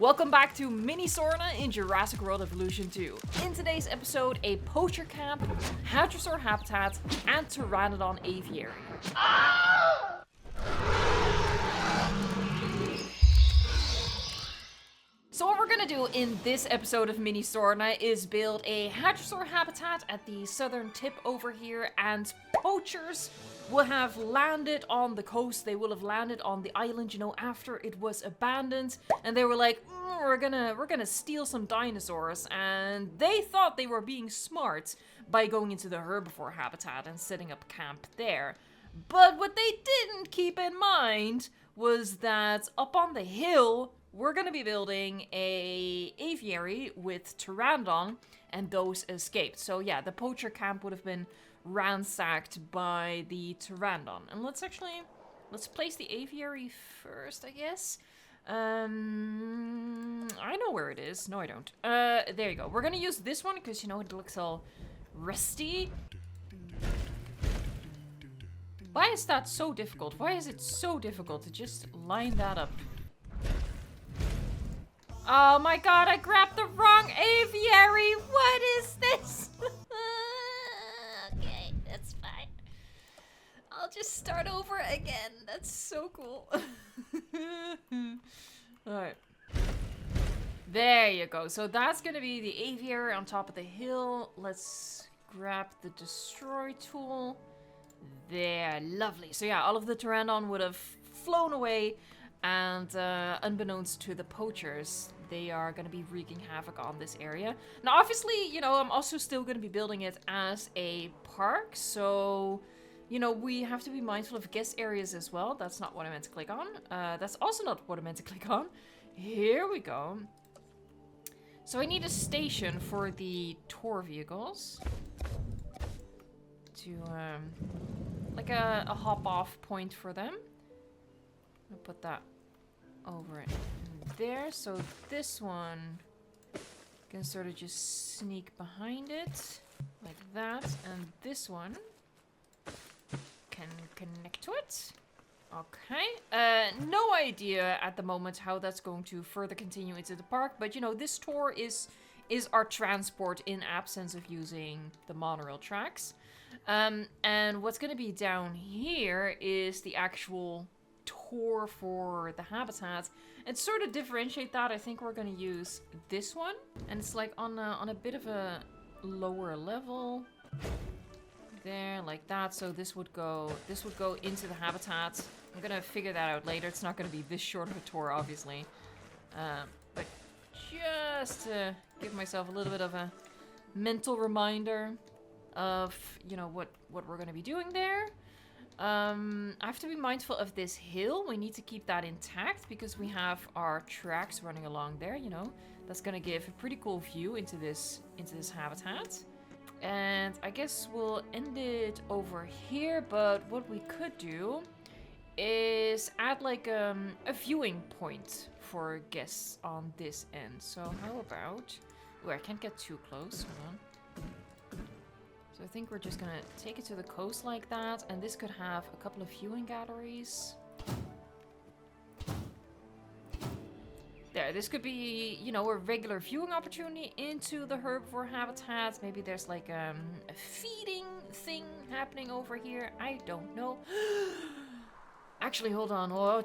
Welcome back to Mini SORNA in Jurassic World Evolution 2. In today's episode, a poacher camp, Hadrosaur habitat, and Pteranodon aviary. So what we're gonna do in this episode of Mini SORNA is build a Hadrosaur habitat at the southern tip over here, and poachers will have landed on the coast. They will have landed on the island, you know, after it was abandoned, and they were like, we're gonna steal some dinosaurs, and they thought they were being smart by going into the herbivore habitat and setting up camp there. But what they didn't keep in mind was that up on the hill, we're gonna be building a aviary with Pteranodon, and those escaped. So yeah, the poacher camp would have been ransacked by the Pteranodon. And let's place the aviary first, I guess. I know where it is. No, I don't. There you go. We're gonna use this one because, you know, it looks all rusty. Why is that so difficult? Why is it so difficult to just line that up? Oh my god, I grabbed the wrong aviary! What is this? Okay, that's fine. I'll just start over again. That's so cool. Alright. There you go. So that's gonna be the aviary on top of the hill. Let's grab the destroy tool. There, lovely. So yeah, all of the Pteranodon would have flown away, and unbeknownst to the poachers, they are going to be wreaking havoc on this area. Now, obviously, you know, I'm also still going to be building it as a park, so, you know, we have to be mindful of guest areas as well. That's not what I meant to click on. That's also not what I meant to click on. Here we go. So I need a station for the tour vehicles to, like a hop-off point for them. I'll put that over it there, so this one can sort of just sneak behind it like that, and this one can connect to it. Okay, no idea at the moment how that's going to further continue into the park, but you know, this tour is our transport in absence of using the monorail tracks. And what's going to be down here is the actual tour for the habitat, and sort of differentiate that, I think we're going to use this one, and it's like on a bit of a lower level there, like that. So this would go into the habitat. I'm gonna figure that out later. It's not going to be this short of a tour, obviously, but just to give myself a little bit of a mental reminder of, you know, what we're going to be doing there. I have to be mindful of this hill. We need to keep that intact because we have our tracks running along there, you know. That's gonna give a pretty cool view into this habitat. And I guess we'll end it over here, but what we could do is add like a viewing point for guests on this end. So how about... Oh, I can't get too close. Hold on. So I think we're just gonna take it to the coast like that, and this could have a couple of viewing galleries. There, this could be, you know, a regular viewing opportunity into the herbivore habitat. Maybe there's like a feeding thing happening over here. I don't know. Actually, hold on. Oh,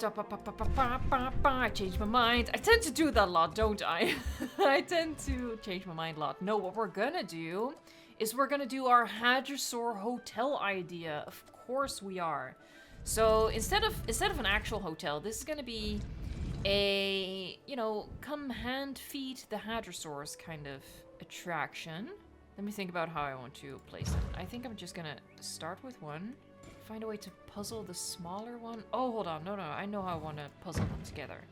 I changed my mind. I tend to do that a lot, don't I? I tend to change my mind a lot. No, what we're gonna do is we're gonna do our Hadrosaur hotel idea. Of course we are. So instead of an actual hotel, this is gonna be a, you know, come hand feed the Hadrosaurs kind of attraction. Let me think about how I want to place it. I think I'm just gonna start with one. Find a way to puzzle the smaller one. Oh, hold on. No, I know how I want to puzzle them together.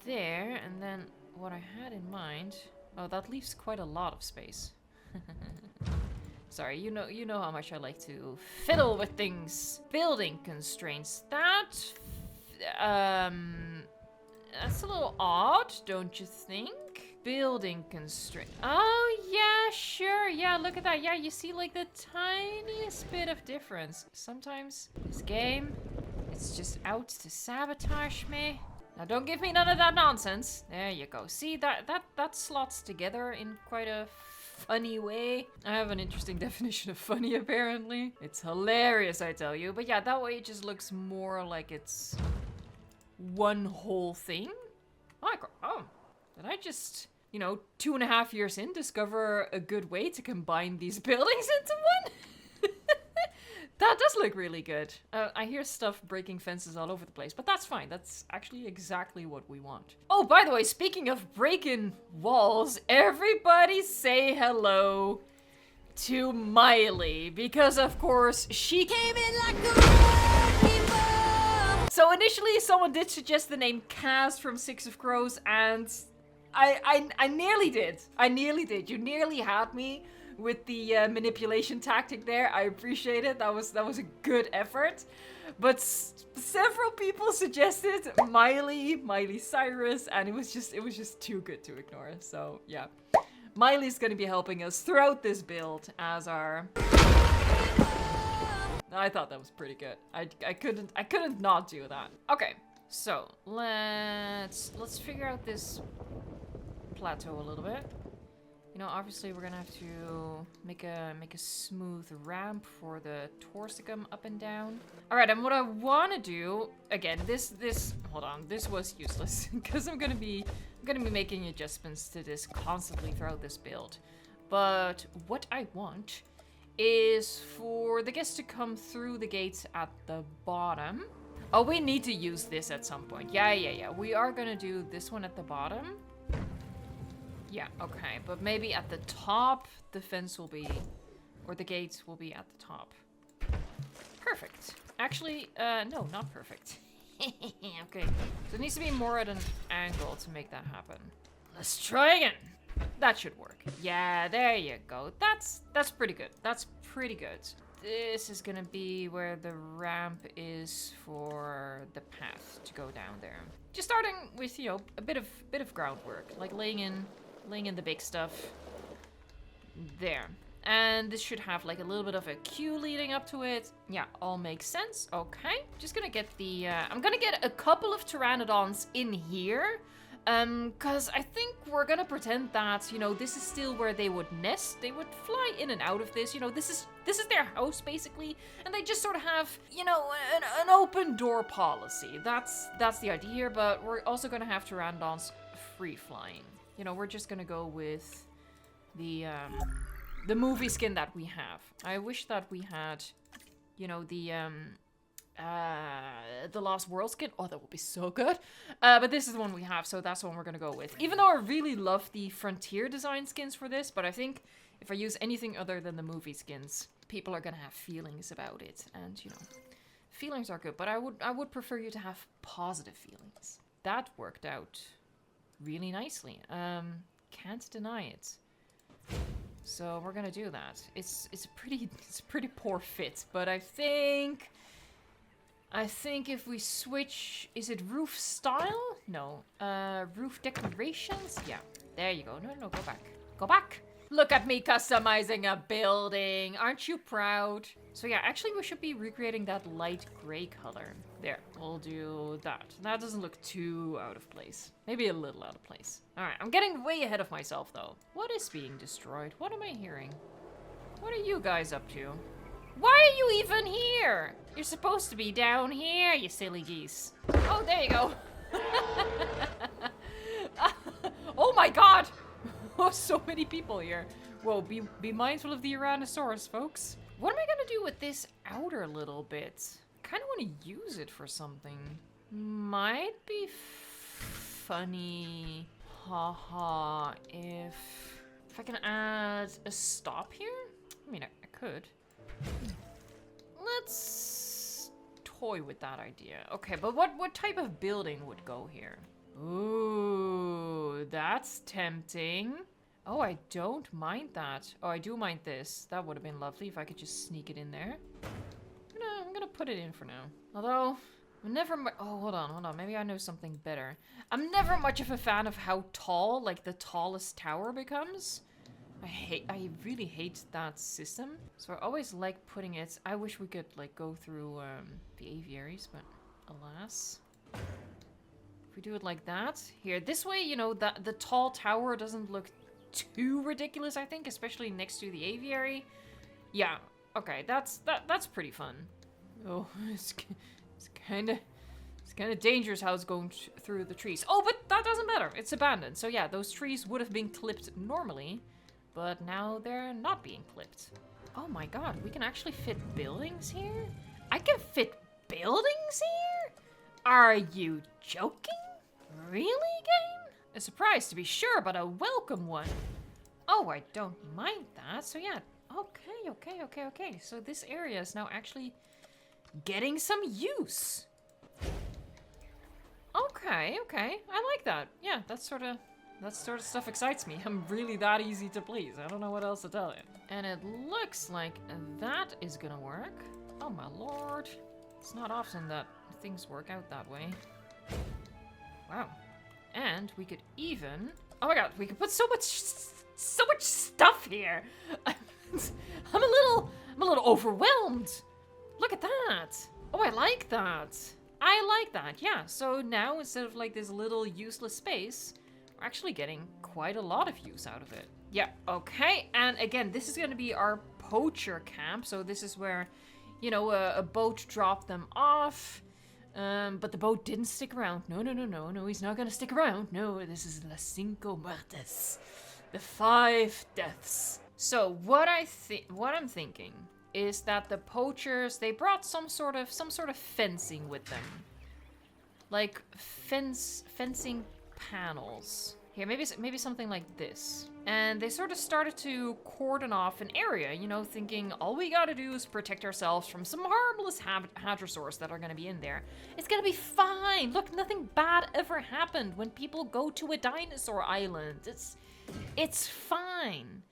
There, and then what I had in mind... Oh, that leaves quite a lot of space. Sorry, you know how much I like to fiddle with things. Building constraints. That's a little odd, don't you think? Building constraint. Oh, yeah, sure. Yeah, look at that. Yeah, you see like the tiniest bit of difference. Sometimes this game, it's just out to sabotage me. Now don't give me none of that nonsense. There you go. See, that slots together in quite a funny way. I have an interesting definition of funny, apparently. It's hilarious, I tell you. But yeah, that way it just looks more like it's one whole thing. Oh, did I just, you know, 2.5 years in, discover a good way to combine these buildings into one? That does look really good. I hear stuff breaking fences all over the place, but that's fine. That's actually exactly what we want. Oh, by the way, speaking of breaking walls, everybody say hello to Miley, because of course she came in like a wrecking ball. So initially someone did suggest the name Kaz from Six of Crows, and I nearly did. I nearly did. You nearly had me with the manipulation tactic there. I appreciate it. That was a good effort. But several people suggested Miley Cyrus, and it was just too good to ignore. So yeah, Miley's gonna be helping us throughout this build as our. I thought that was pretty good. I couldn't not do that. Okay, so let's figure out this plateau a little bit. You know, obviously we're gonna have to make a smooth ramp for the tours to come up and down. All right, and what I want to do again, this hold on, this was useless because I'm gonna be making adjustments to this constantly throughout this build. But what I want is for the guests to come through the gates at the bottom. Oh, we need to use this at some point. Yeah. We are gonna do this one at the bottom. Yeah, okay, but maybe at the top, the fence will be, or the gates will be at the top. Perfect. Actually, no, not perfect. Okay, so it needs to be more at an angle to make that happen. Let's try again. That should work. Yeah, there you go. That's pretty good. That's pretty good. This is gonna be where the ramp is for the path to go down there. Just starting with, you know, a bit of groundwork, like laying in the big stuff there. And this should have like a little bit of a queue leading up to it. Yeah, all makes sense. Okay, just gonna get the I'm gonna get a couple of pteranodons in here, because I think we're gonna pretend that, you know, this is still where they would nest. They would fly in and out of this, you know, this is their house basically, and they just sort of have, you know, an open door policy. That's the idea here. But we're also gonna have pteranodons free flying. You know, we're just gonna go with the movie skin that we have. I wish that we had, you know, the Lost World skin. Oh, that would be so good. But this is the one we have, so that's the one we're gonna go with. Even though I really love the Frontier design skins for this, but I think if I use anything other than the movie skins, people are gonna have feelings about it. And, you know, feelings are good, but I would prefer you to have positive feelings. That worked out really nicely. Can't deny it. So we're gonna do that. It's a pretty poor fit, but I think if we switch, is it roof style? No. Roof decorations? Yeah. There you go. No, go back. Go back! Look at me customizing a building. Aren't you proud? So yeah, actually we should be recreating that light gray color. There, we'll do that. That doesn't look too out of place. Maybe a little out of place. All right, I'm getting way ahead of myself though. What is being destroyed? What am I hearing? What are you guys up to? Why are you even here? You're supposed to be down here, you silly geese. Oh, there you go. Oh my god! Oh, so many people here. Whoa, be mindful of the Tyrannosaurus, folks. What am I gonna do with this outer little bit? I kind of want to use it for something. Might be funny, haha, if I can add a stop here? I mean, I could. Let's toy with that idea. Okay, but what type of building would go here? Ooh, that's tempting. Oh, I don't mind that. Oh, I do mind this. That would have been lovely if I could just sneak it in there. I'm gonna put it in for now. Although, I'm never oh, hold on. Maybe I know something better. I'm never much of a fan of how tall, like, the tallest tower becomes. I really hate that system. So I always like putting it... I wish we could, like, go through the aviaries, but alas... If we do it like that, here, this way, you know, the tall tower doesn't look too ridiculous, I think, especially next to the aviary. Yeah, okay, that's pretty fun. Oh, it's kind of dangerous how it's going through the trees. Oh, but that doesn't matter. It's abandoned. So yeah, those trees would have been clipped normally, but now they're not being clipped. Oh my god, we can actually fit buildings here? I can fit buildings here? Are you joking? Really, game? A surprise to be sure, but a welcome one. Oh, I don't mind that. So yeah, okay. So this area is now actually getting some use. Okay. I like that. Yeah, that sort of stuff excites me. I'm really that easy to please. I don't know what else to tell you. And it looks like that is gonna work. Oh my lord. It's not often that things work out that way. Wow. And we could even... Oh my god, we could put so much stuff here. I'm a little overwhelmed. Look at that. Oh, I like that. Yeah, so now instead of like this little useless space, we're actually getting quite a lot of use out of it. Yeah, okay. And again, this is going to be our poacher camp. So this is where, you know, a boat dropped them off. But the boat didn't stick around. No, he's not going to stick around. No, this is las cinco muertes. The 5 deaths. So what I'm thinking is that the poachers, they brought some sort of fencing with them. Like fencing panels. Here, maybe something like this. And they sort of started to cordon off an area, you know, thinking all we gotta do is protect ourselves from some harmless hadrosaurs that are gonna be in there. It's gonna be fine. Look, nothing bad ever happened when people go to a dinosaur island. It's fine.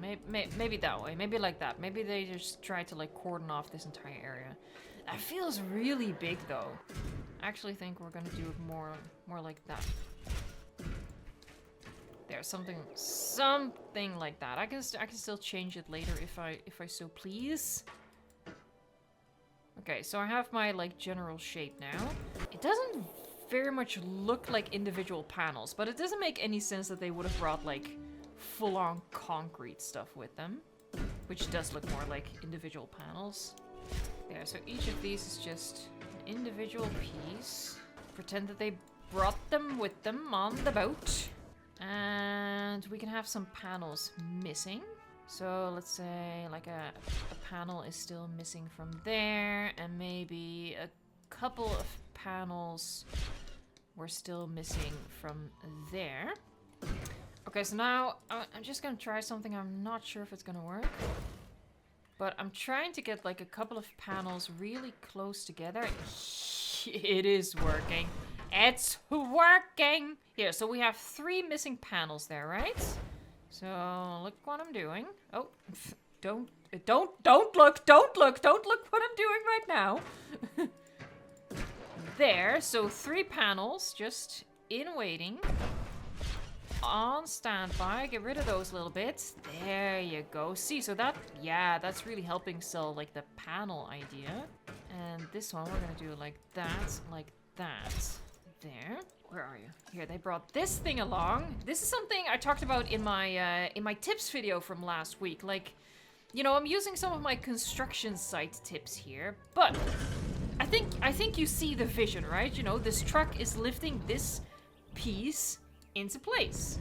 Maybe that way. Maybe like that. Maybe they just try to like cordon off this entire area. That feels really big though. I actually think we're gonna do it more like that. There's something like that. I can still change it later if I so please. Okay, so I have my like general shape now. It doesn't very much look like individual panels, but it doesn't make any sense that they would have brought like full-on concrete stuff with them, which does look more like individual panels. There, so each of these is just an individual piece. Pretend that they brought them with them on the boat. And we can have some panels missing. So let's say like a panel is still missing from there, and maybe a couple of panels were still missing from there. Okay, so now I'm just gonna try something. I'm not sure if it's gonna work, but I'm trying to get like a couple of panels really close together. It is working. It's working! Here, so we have 3 missing panels there, right? So, look what I'm doing. Oh, don't look what I'm doing right now. There, so 3 panels just in waiting. On standby, get rid of those little bits. There you go. See, so that's really helping sell like the panel idea. And this one, we're gonna do like that. There. Where are you? Here, they brought this thing along. This is something I talked about in my tips video from last week. Like, you know, I'm using some of my construction site tips here, but I think you see the vision, right? You know, this truck is lifting this piece into place.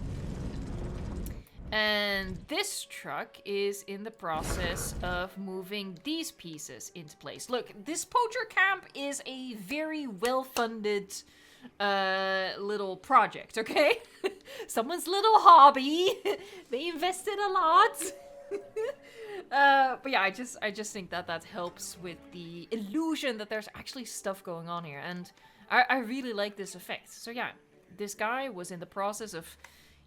And this truck is in the process of moving these pieces into place. Look, this poacher camp is a very well-funded little project, okay? Someone's little hobby. They invested a lot. But yeah, I just think that helps with the illusion that there's actually stuff going on here, and I really like this effect. So yeah, this guy was in the process of,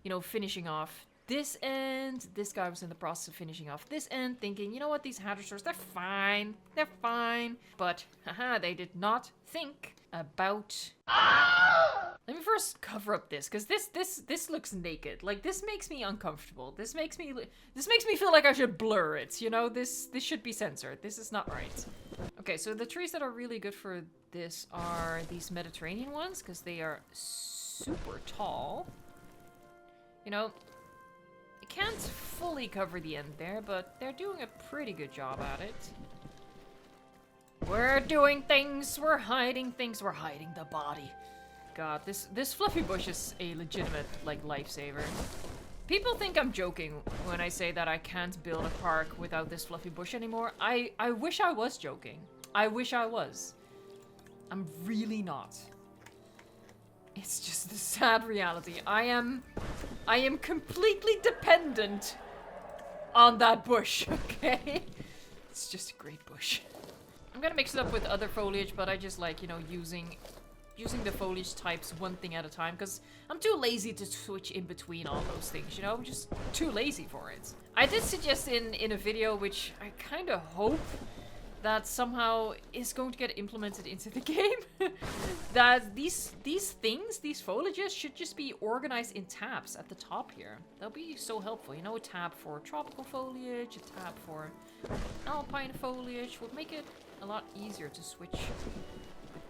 you know, finishing off this end. This guy was in the process of finishing off this end, thinking, you know what, these hadrosaurs, they're fine. But, haha, they did not think about... Let me first cover up this, because this looks naked. Like, this makes me uncomfortable. This makes me feel like I should blur it, you know? This should be censored. This is not right. Okay, so the trees that are really good for this are these Mediterranean ones, because they are super tall. You know, I can't fully cover the end there, but they're doing a pretty good job at it. We're doing things, we're hiding the body. God, this fluffy bush is a legitimate, like, lifesaver. People think I'm joking when I say that I can't build a park without this fluffy bush anymore. I wish I was joking. I wish I was. I'm really not. It's just the sad reality. I am completely dependent on that bush, okay? It's just a great bush. I'm gonna mix it up with other foliage, but I just like, you know, using the foliage types one thing at a time, because I'm too lazy to switch in between all those things, you know? I'm just too lazy for it. I did suggest in a video, which I kind of hope that somehow is going to get implemented into the game, that these things, these foliages, should just be organized in tabs at the top here. That'll be so helpful, you know? A tab for tropical foliage, a tab for alpine foliage would make it a lot easier to switch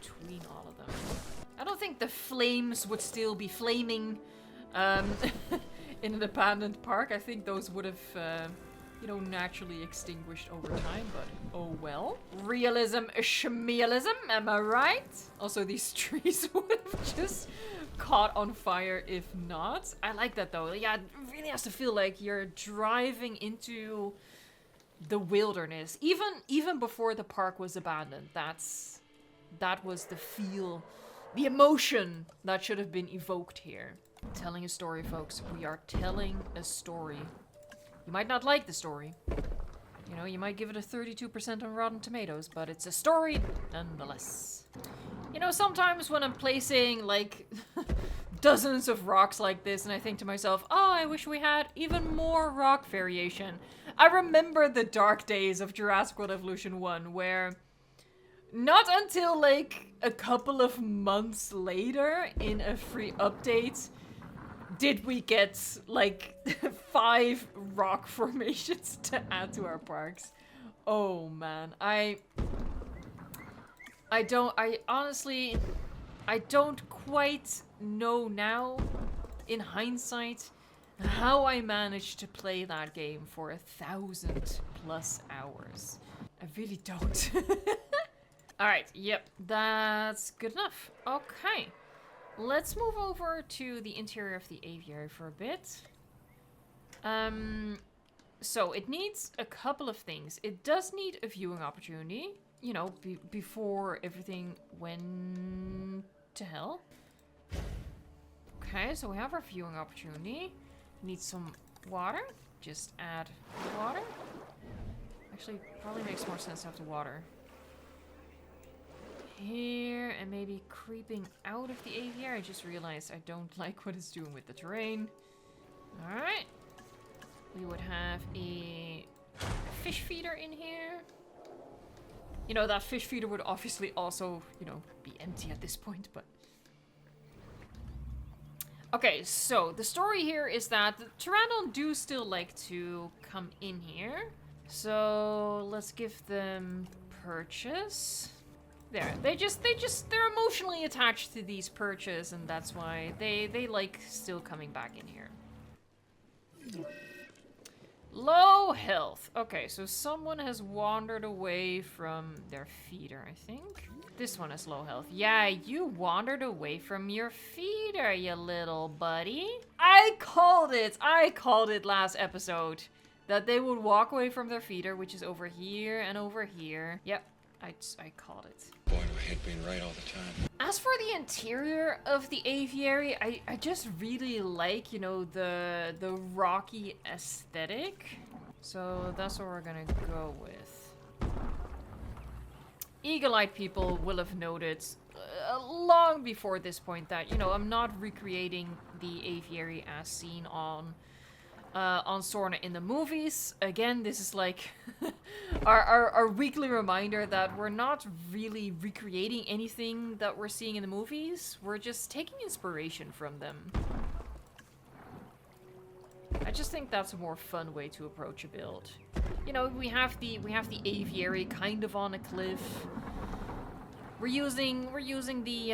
between all of them. I don't think the flames would still be flaming in an abandoned park. I think those would have, you know, naturally extinguished over time, but oh well. Realism, schmealism, am I right? Also, these trees would have just caught on fire if not. I like that though. Yeah, it really has to feel like you're driving into the wilderness. Even before the park was abandoned, that was the feel, the emotion that should have been evoked here. Telling a story, folks. We are telling a story. You might not like the story. You know, you might give it a 32% on Rotten Tomatoes, but it's a story nonetheless. You know, sometimes when I'm placing, like, dozens of rocks like this, and I think to myself, oh, I wish we had even more rock variation. I remember the dark days of Jurassic World Evolution 1, where not until, like, a couple of months later, in a free update, did we get, like, 5 rock formations to add to our parks. Oh, man. I honestly, I don't quite know now, in hindsight, how I managed to play that game for 1,000+ hours. I really don't. Alright, yep, that's good enough. Okay. Let's move over to the interior of the aviary for a bit. So it needs a couple of things. It does need a viewing opportunity, you know, before everything went to hell. Okay, so we have our viewing opportunity. Need some water. Just add water. Actually, probably makes more sense to have the water here, and maybe creeping out of the aviary. I just realized I don't like what it's doing with the terrain. Alright. We would have a fish feeder in here. You know, that fish feeder would obviously also, you know, be empty at this point, but... Okay, so the story here is that the pteranodon do still like to come in here. So let's give them purchase. There, they're emotionally attached to these perches, and that's why they like still coming back in here. Low health. Okay, so someone has wandered away from their feeder, I think. This one has low health. Yeah, you wandered away from your feeder, you little buddy. I called it last episode that they would walk away from their feeder, which is over here and over here. Yep. I called it. Boy, my head being right all the time. As for the interior of the aviary, I just really like, you know, the rocky aesthetic. So that's what we're gonna go with. Eagle-eyed people will have noted long before this point that, you know, I'm not recreating the aviary as seen on SORNA in the movies. Again, this is like our weekly reminder that we're not really recreating anything that we're seeing in the movies. We're just taking inspiration from them. just think that's a more fun way to approach a build. You know, we have the aviary kind of on a cliff. We're using the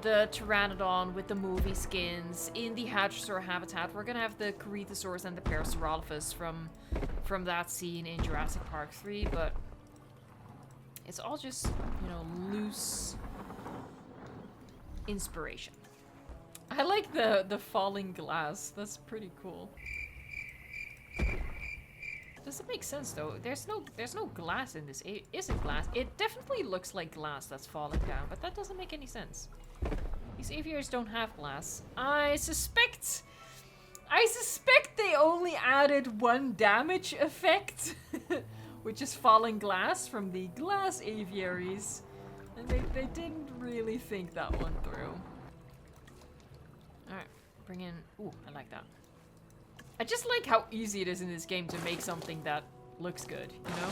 Pteranodon with the movie skins. In the Hadrosaur habitat, we're gonna have the Hadrosaurs and the Parasaurolophus from that scene in Jurassic Park 3, but it's all just, you know, loose inspiration. I like the falling glass. That's pretty cool. Does it make sense though? There's no glass in this. It isn't glass. It definitely looks like glass that's falling down, but that doesn't make any sense. These aviaries don't have glass. I suspect they only added one damage effect, which is falling glass from the glass aviaries. And they didn't really think that one through. Alright, bring in... Ooh, I like that. I just like how easy it is in this game to make something that looks good, you know?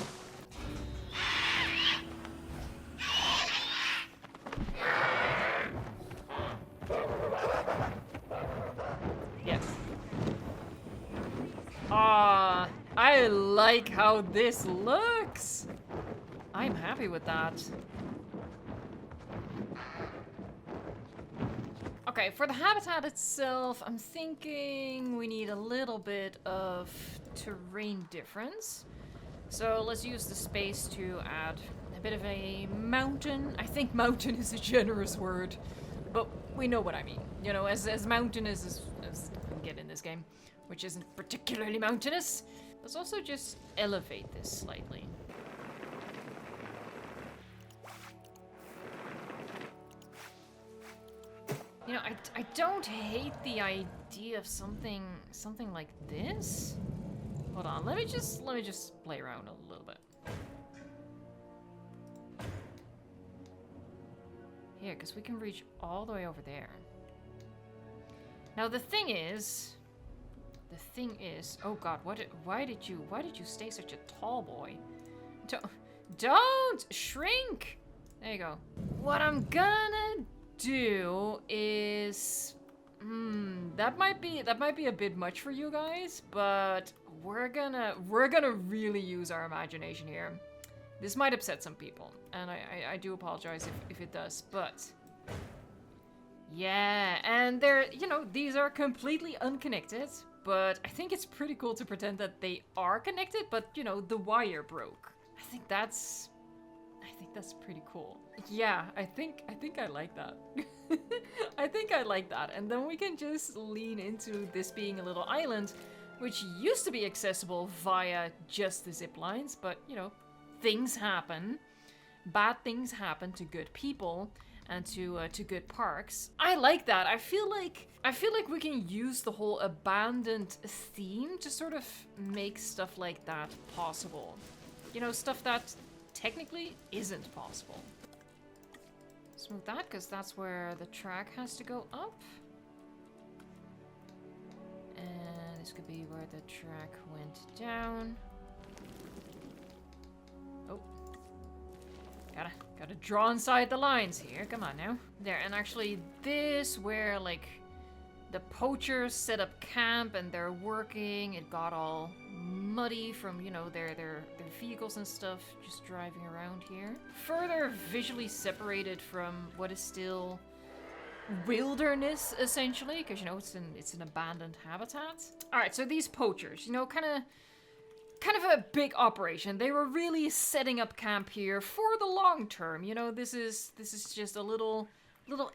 Yes. Ah, I like how this looks! I'm happy with that. Okay, for the habitat itself, I'm thinking we need a little bit of terrain difference. So let's use the space to add a bit of a mountain. I think mountain is a generous word, but we know what I mean. You know, as mountainous as you can get in this game, which isn't particularly mountainous. Let's also just elevate this slightly. You know, I don't hate the idea of something like this. Hold on, let me just play around a little bit. Here, because we can reach all the way over there. Now the thing is, oh god, why did you stay such a tall boy? Don't shrink. There you go. What I'm gonna do is that might be a bit much for you guys, but we're gonna really use our imagination here. This might upset some people, and I do apologize if it does, but yeah, and they're, you know, these are completely unconnected, but I think it's pretty cool to pretend that they are connected, but you know, the wire broke. I think that's pretty cool. Yeah, I think I like that. I think I like that. And then we can just lean into this being a little island, which used to be accessible via just the zip lines, but you know, things happen. Bad things happen to good people and to good parks. I like that. I feel like we can use the whole abandoned theme to sort of make stuff like that possible. You know, stuff that technically isn't possible. Smooth that, because that's where the track has to go up. And this could be where the track went down. Oh. Gotta draw inside the lines here. Come on now. There, and actually this where, like, the poachers set up camp and they're working. It got all muddy from, you know, their vehicles and stuff just driving around here. Further visually separated from what is still wilderness, essentially, because, you know, it's an abandoned habitat. All right, so these poachers, you know, kind of a big operation. They were really setting up camp here for the long term. You know, this is just a little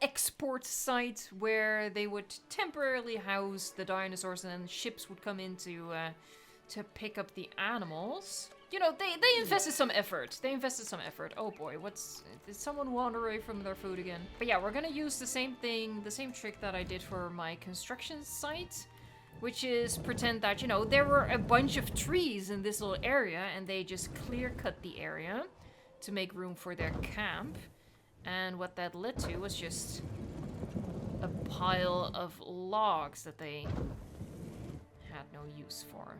export site where they would temporarily house the dinosaurs, and then ships would come in to pick up the animals. You know, they invested some effort. Oh boy, did someone wander away from their food again? But yeah, we're gonna use the same trick that I did for my construction site, which is pretend that, you know, there were a bunch of trees in this little area and they just clear cut the area to make room for their camp. And what that led to was just a pile of logs that they had no use for.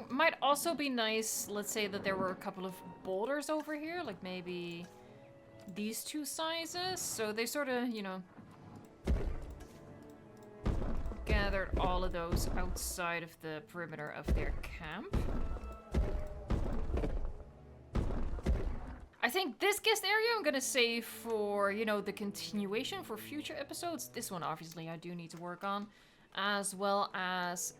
Might also be nice, let's say that there were a couple of boulders over here, like maybe these two sizes, so they sort of, you know, gathered all of those outside of the perimeter of their camp. I think this guest area I'm gonna save for, you know, the continuation for future episodes. This one, obviously, I do need to work on, as well as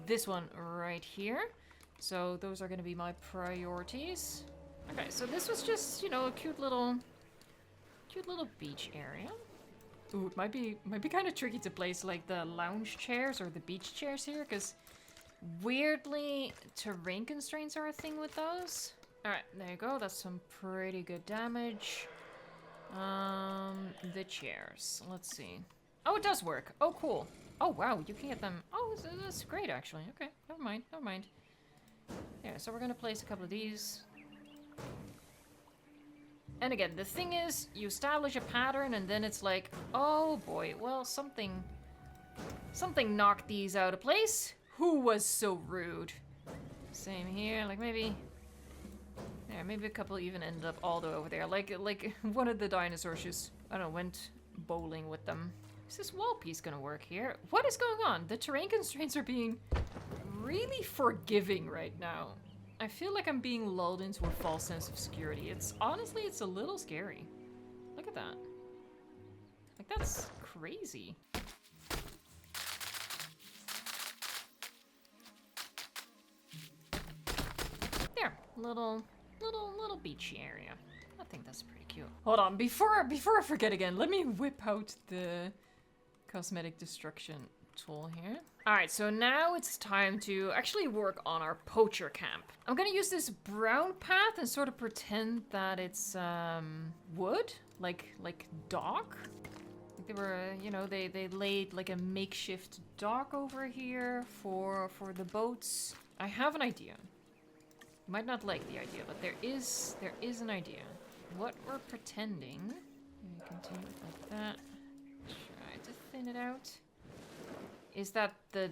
this one right here. So those are gonna be my priorities. Okay, so this was just, you know, a cute little beach area. Ooh, it might be kind of tricky to place like the lounge chairs or the beach chairs here, because weirdly terrain constraints are a thing with those. Alright, there you go. That's some pretty good damage. The chairs. Let's see. Oh, it does work. Oh, cool. Oh, wow. You can get them. Oh, that's great, actually. Okay, never mind. Never mind. Yeah, so we're going to place a couple of these. And again, the thing is, you establish a pattern and then it's like, oh boy, well, something knocked these out of place. Who was so rude? Same here, like maybe... Yeah, maybe a couple even ended up all the way over there. Like one of the dinosaurs just, I don't know, went bowling with them. Is this wall piece gonna work here? What is going on? The terrain constraints are being really forgiving right now. I feel like I'm being lulled into a false sense of security. Honestly, it's a little scary. Look at that. Like, that's crazy. There, little beachy area. I think that's pretty cute. Hold on, before I forget again, let me whip out the cosmetic destruction tool here. Alright, so now it's time to actually work on our poacher camp. I'm gonna use this brown path and sort of pretend that it's wood, like dock. Like they were, you know, they laid like a makeshift dock over here for the boats. I have an idea. You might not like the idea, but there is an idea. What we're pretending, continue like that. Try to thin it out. Is that there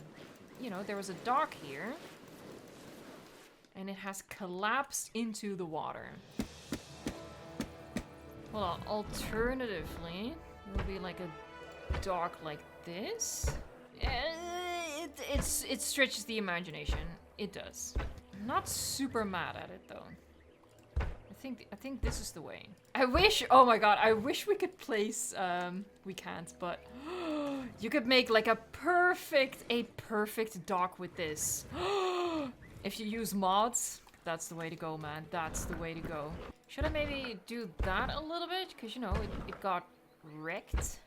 was a dock here, and it has collapsed into the water. Hold on. Alternatively, it would be like a dock like this. It stretches the imagination. It does. I'm not super mad at it though. I think this is the way. I wish, oh my god, I wish we could place, we can't, but you could make like a perfect dock with this. If you use mods, that's the way to go, man. That's the way to go. Should I maybe do that a little bit? Because, you know, it got wrecked.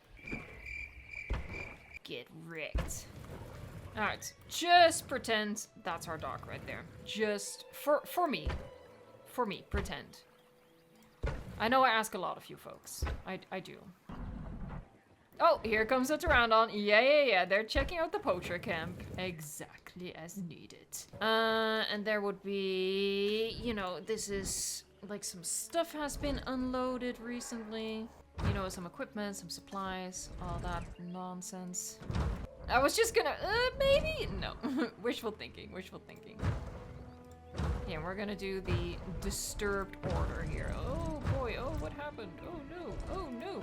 Get wrecked. Alright, just pretend that's our dock right there. Just, for me. For me, pretend. I know I ask a lot of you folks. I do. Oh, here comes the pteranodon. Yeah. They're checking out the poacher camp. Exactly as needed. And there would be... You know, this is... Like, some stuff has been unloaded recently. You know, some equipment, some supplies, all that nonsense. I was just gonna... maybe? No. Wishful thinking. Yeah, we're gonna do the disturbed order here. Oh boy, oh, what happened? Oh no.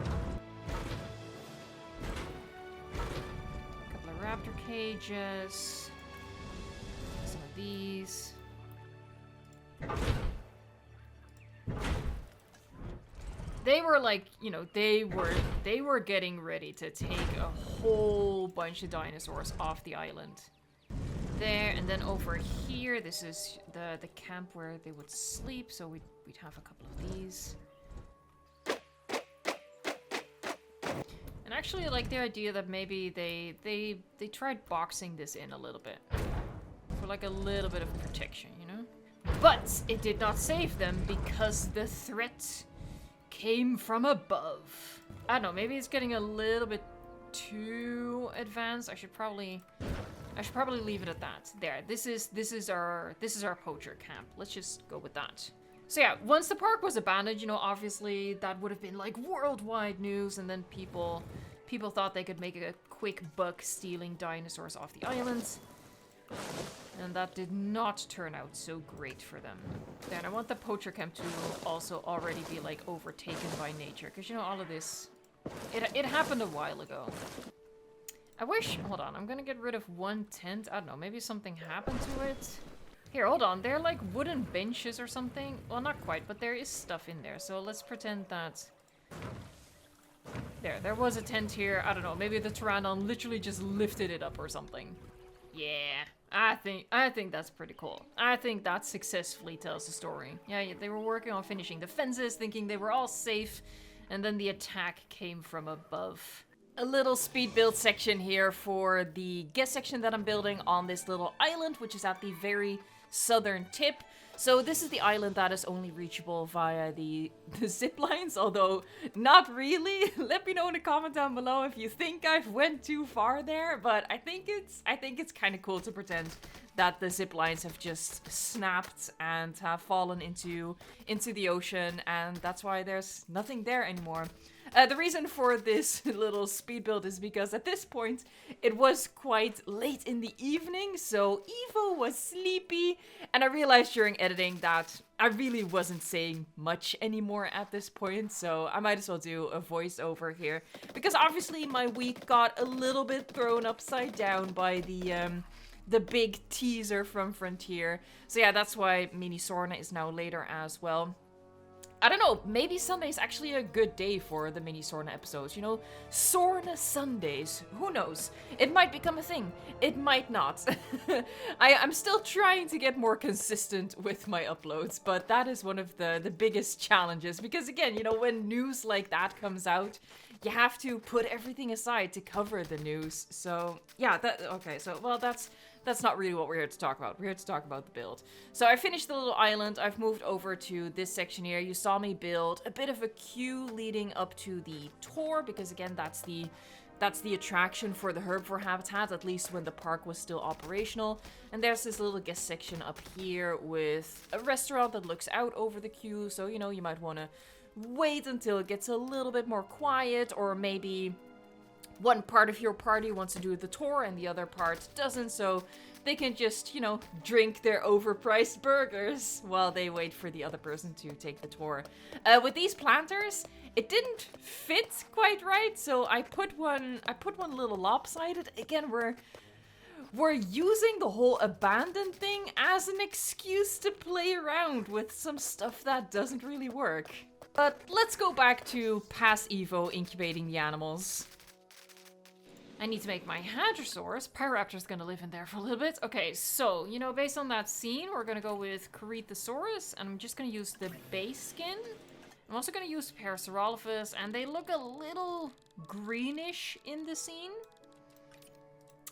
A couple of raptor cages. Some of these. They were like, you know, they were getting ready to take a whole bunch of dinosaurs off the island. There, and then over here, this is the camp where they would sleep, so we'd have a couple of these. And actually, like the idea that maybe they tried boxing this in a little bit for like a little bit of protection, you know? But it did not save them because the threat came from above. I don't know, maybe it's getting a little bit too advanced. I should probably leave it at that. There, this is our poacher camp. Let's just go with that. So yeah, once the park was abandoned, you know, obviously that would have been like worldwide news, and then people thought they could make a quick buck stealing dinosaurs off the islands. And that did not turn out so great for them. Then I want the poacher camp to also already be like overtaken by nature, because you know all of this, it happened a while ago. I wish... Hold on, I'm gonna get rid of one tent. I don't know, maybe something happened to it. Here, hold on. They're like wooden benches or something. Well, not quite, but there is stuff in there. So let's pretend that... There was a tent here. I don't know, maybe the Pteranodon literally just lifted it up or something. Yeah, I think that's pretty cool. I think that successfully tells the story. Yeah, they were working on finishing the fences, thinking they were all safe, and then the attack came from above. A little speed build section here for the guest section that I'm building on this little island, which is at the very southern tip. So this is the island that is only reachable via the zip lines, although not really. Let me know in the comment down below if you think I've went too far there, but I think it's kind of cool to pretend that the zip lines have just snapped and have fallen into the ocean, and that's why there's nothing there anymore. The reason for this little speed build is because at this point it was quite late in the evening, so Evo was sleepy, and I realized during editing that I really wasn't saying much anymore at this point, so I might as well do a voiceover here, because obviously my week got a little bit thrown upside down by the big teaser from Frontier. So yeah, that's why Mini SORNA is now later as well. I don't know, maybe Sunday's actually a good day for the Mini SORNA episodes, you know? SORNA Sundays, who knows? It might become a thing, it might not. I'm still trying to get more consistent with my uploads, but that is one of the biggest challenges, because again, you know, when news like that comes out, you have to put everything aside to cover the news. So yeah, okay, so well, that's not really what we're here to talk about. We're here to talk about the build. So I finished the little island. I've moved over to this section here. You saw me build a bit of a queue leading up to the tour, because again, that's the attraction for the herbivore habitat, at least when the park was still operational. And there's this little guest section up here with a restaurant that looks out over the queue. So, you know, you might want to wait until it gets a little bit more quiet, or maybe one part of your party wants to do the tour and the other part doesn't, so they can just, you know, drink their overpriced burgers while they wait for the other person to take the tour. With these planters, it didn't fit quite right, so I put one a little lopsided. Again, we're using the whole abandoned thing as an excuse to play around with some stuff that doesn't really work. But let's go back to past Evo incubating the animals. I need to make my Hadrosaurs. Pyroraptor's gonna live in there for a little bit. Okay, so, you know, based on that scene, we're gonna go with Corythosaurus, and I'm just gonna use the base skin. I'm also gonna use Parasaurolophus, and they look a little greenish in the scene.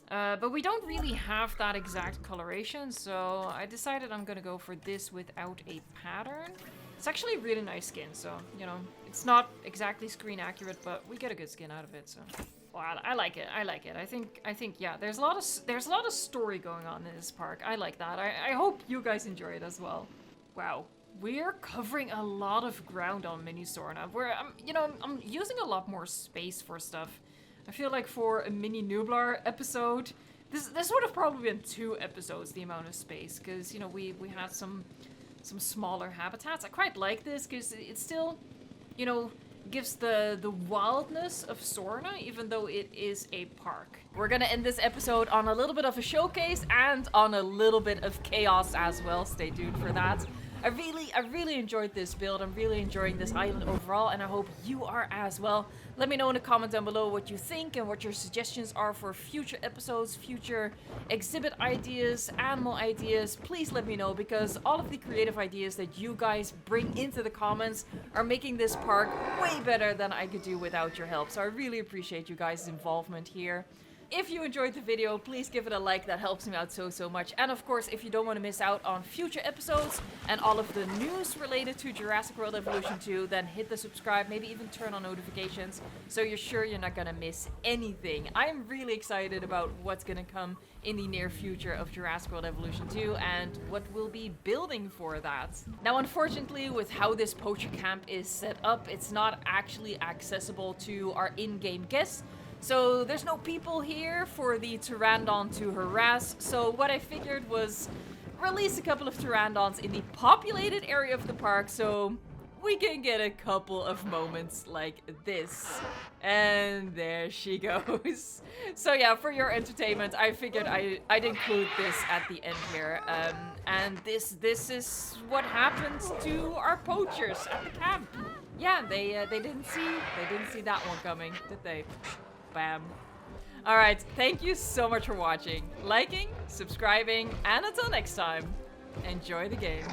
But we don't really have that exact coloration, so I decided I'm gonna go for this without a pattern. It's actually a really nice skin, so, you know, it's not exactly screen accurate, but we get a good skin out of it, so. Well, I like it. I like it. I think yeah, there's a lot of story going on in this park. I like that. I hope you guys enjoy it as well. Wow, we're covering a lot of ground on Mini SORNA. I'm using a lot more space for stuff. I feel like for a Mini Nublar episode, this would have probably been 2 episodes, the amount of space, because, you know, we had some smaller habitats. I quite like this because it still, you know, gives the wildness of SORNA, even though it is a park. We're gonna end this episode on a little bit of a showcase and on a little bit of chaos as well. Stay tuned for that. I really enjoyed this build. I'm really enjoying this island overall, and I hope you are as well. Let me know in the comment down below what you think and what your suggestions are for future episodes, future exhibit ideas, animal ideas. Please let me know, because all of the creative ideas that you guys bring into the comments are making this park way better than I could do without your help. So I really appreciate you guys' involvement here. If you enjoyed the video, please give it a like. That helps me out so much. And of course, if you don't want to miss out on future episodes and all of the news related to Jurassic World Evolution 2, then hit the subscribe, maybe even turn on notifications so you're sure you're not gonna miss anything. I'm really excited about what's gonna come in the near future of Jurassic World Evolution 2 and what we'll be building for that. Now, unfortunately, with how this poacher camp is set up, it's not actually accessible to our in-game guests. So there's no people here for the Pteranodon to harass, so what I figured was release a couple of Pteranodons in the populated area of the park, so we can get a couple of moments like this. And there she goes. So yeah, for your entertainment, I figured I'd include this at the end here. And this is what happened to our poachers at the camp. Yeah, they didn't see that one coming, did they? Bam. Alright, thank you so much for watching, liking, subscribing, and until next time, enjoy the game.